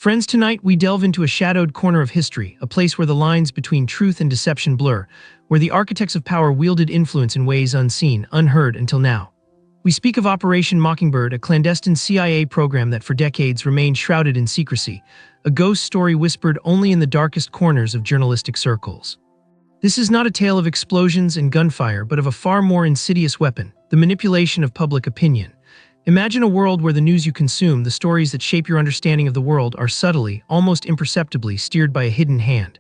Friends, tonight we delve into a shadowed corner of history, a place where the lines between truth and deception blur, where the architects of power wielded influence in ways unseen, unheard until now. We speak of Operation Mockingbird, a clandestine CIA program that for decades remained shrouded in secrecy, a ghost story whispered only in the darkest corners of journalistic circles. This is not a tale of explosions and gunfire, but of a far more insidious weapon, the manipulation of public opinion. Imagine a world where the news you consume, the stories that shape your understanding of the world, are subtly, almost imperceptibly, steered by a hidden hand.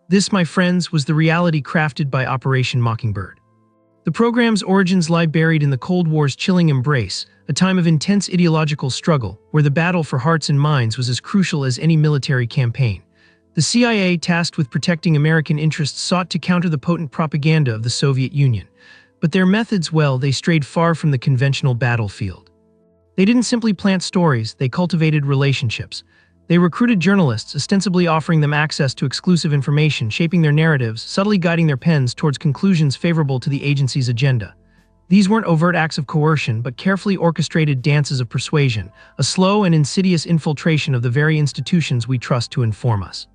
This, my friends, was the reality crafted by Operation Mockingbird. The program's origins lie buried in the Cold War's chilling embrace, a time of intense ideological struggle, where the battle for hearts and minds was as crucial as any military campaign. The CIA, tasked with protecting American interests, sought to counter the potent propaganda of the Soviet Union. But their methods, well, they strayed far from the conventional battlefield. They didn't simply plant stories, they cultivated relationships. They recruited journalists, ostensibly offering them access to exclusive information, shaping their narratives, subtly guiding their pens towards conclusions favorable to the agency's agenda. These weren't overt acts of coercion, but carefully orchestrated dances of persuasion, a slow and insidious infiltration of the very institutions we trust to inform us.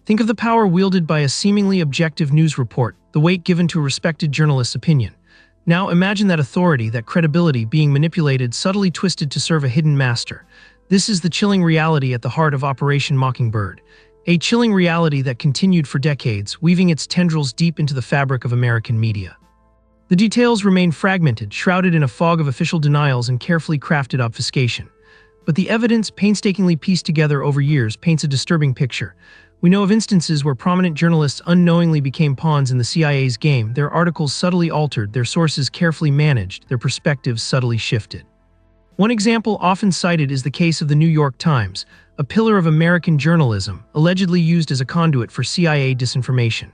Think of the power wielded by a seemingly objective news report, the weight given to a respected journalist's opinion. Now imagine that authority, that credibility, being manipulated, subtly twisted to serve a hidden master. This is the chilling reality at the heart of Operation Mockingbird, a chilling reality that continued for decades, weaving its tendrils deep into the fabric of American media. The details remain fragmented, shrouded in a fog of official denials and carefully crafted obfuscation. But the evidence, painstakingly pieced together over years, paints a disturbing picture. We know of instances where prominent journalists unknowingly became pawns in the CIA's game, their articles subtly altered, their sources carefully managed, their perspectives subtly shifted. One example often cited is the case of the New York Times, a pillar of American journalism, allegedly used as a conduit for CIA disinformation.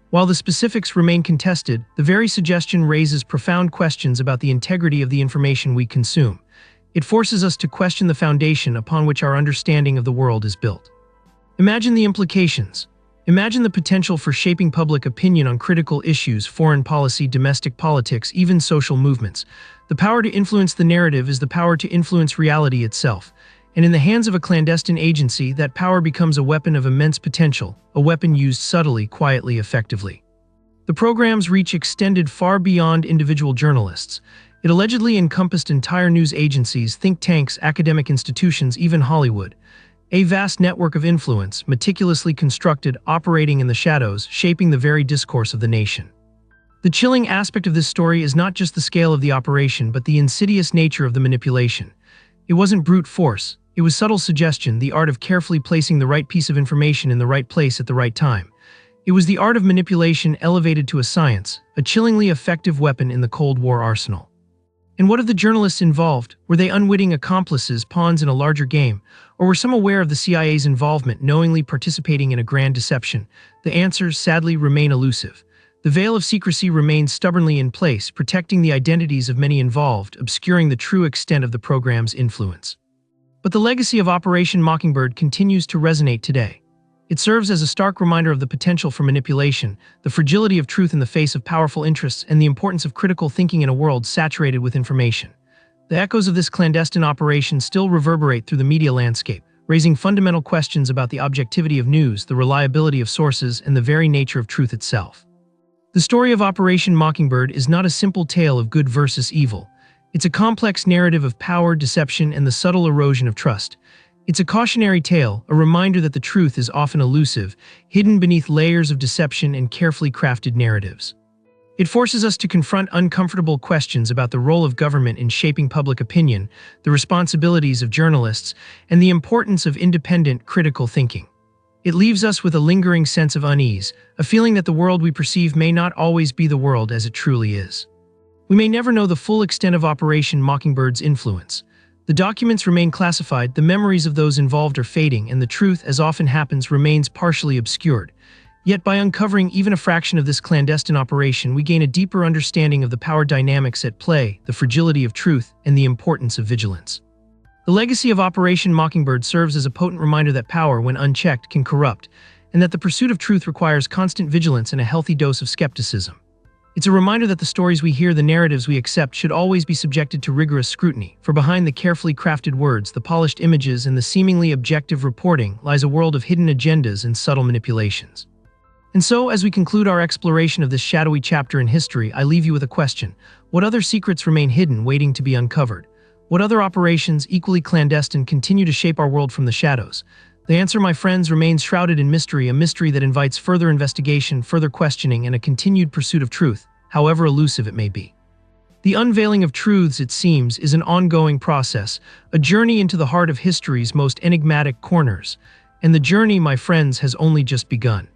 While the specifics remain contested, the very suggestion raises profound questions about the integrity of the information we consume. It forces us to question the foundation upon which our understanding of the world is built. Imagine the implications. Imagine the potential for shaping public opinion on critical issues, foreign policy, domestic politics, even social movements. The power to influence the narrative is the power to influence reality itself. And in the hands of a clandestine agency, that power becomes a weapon of immense potential, a weapon used subtly, quietly, effectively. The program's reach extended far beyond individual journalists. It allegedly encompassed entire news agencies, think tanks, academic institutions, even Hollywood. A vast network of influence, meticulously constructed, operating in the shadows, shaping the very discourse of the nation. The chilling aspect of this story is not just the scale of the operation, but the insidious nature of the manipulation. It wasn't brute force. It was subtle suggestion, the art of carefully placing the right piece of information in the right place at the right time. It was the art of manipulation elevated to a science, a chillingly effective weapon in the Cold War arsenal. And what of the journalists involved? Were they unwitting accomplices, pawns in a larger game? Or were some aware of the CIA's involvement, knowingly participating in a grand deception? The answers, sadly, remain elusive. The veil of secrecy remains stubbornly in place, protecting the identities of many involved, obscuring the true extent of the program's influence. But the legacy of Operation Mockingbird continues to resonate today. It serves as a stark reminder of the potential for manipulation, the fragility of truth in the face of powerful interests, and the importance of critical thinking in a world saturated with information. The echoes of this clandestine operation still reverberate through the media landscape, raising fundamental questions about the objectivity of news, the reliability of sources, and the very nature of truth itself. The story of Operation Mockingbird is not a simple tale of good versus evil. It's a complex narrative of power, deception, and the subtle erosion of trust. It's a cautionary tale, a reminder that the truth is often elusive, hidden beneath layers of deception and carefully crafted narratives. It forces us to confront uncomfortable questions about the role of government in shaping public opinion, the responsibilities of journalists, and the importance of independent, critical thinking. It leaves us with a lingering sense of unease, a feeling that the world we perceive may not always be the world as it truly is. We may never know the full extent of Operation Mockingbird's influence. The documents remain classified, the memories of those involved are fading, and the truth, as often happens, remains partially obscured. Yet by uncovering even a fraction of this clandestine operation, we gain a deeper understanding of the power dynamics at play, the fragility of truth, and the importance of vigilance. The legacy of Operation Mockingbird serves as a potent reminder that power, when unchecked, can corrupt, and that the pursuit of truth requires constant vigilance and a healthy dose of skepticism. It's a reminder that the stories we hear, the narratives we accept, should always be subjected to rigorous scrutiny, for behind the carefully crafted words, the polished images, and the seemingly objective reporting lies a world of hidden agendas and subtle manipulations. And so, as we conclude our exploration of this shadowy chapter in history, I leave you with a question. What other secrets remain hidden, waiting to be uncovered? What other operations, equally clandestine, continue to shape our world from the shadows? The answer, my friends, remains shrouded in mystery, a mystery that invites further investigation, further questioning, and a continued pursuit of truth, however elusive it may be. The unveiling of truths, it seems, is an ongoing process, a journey into the heart of history's most enigmatic corners. And the journey, my friends, has only just begun.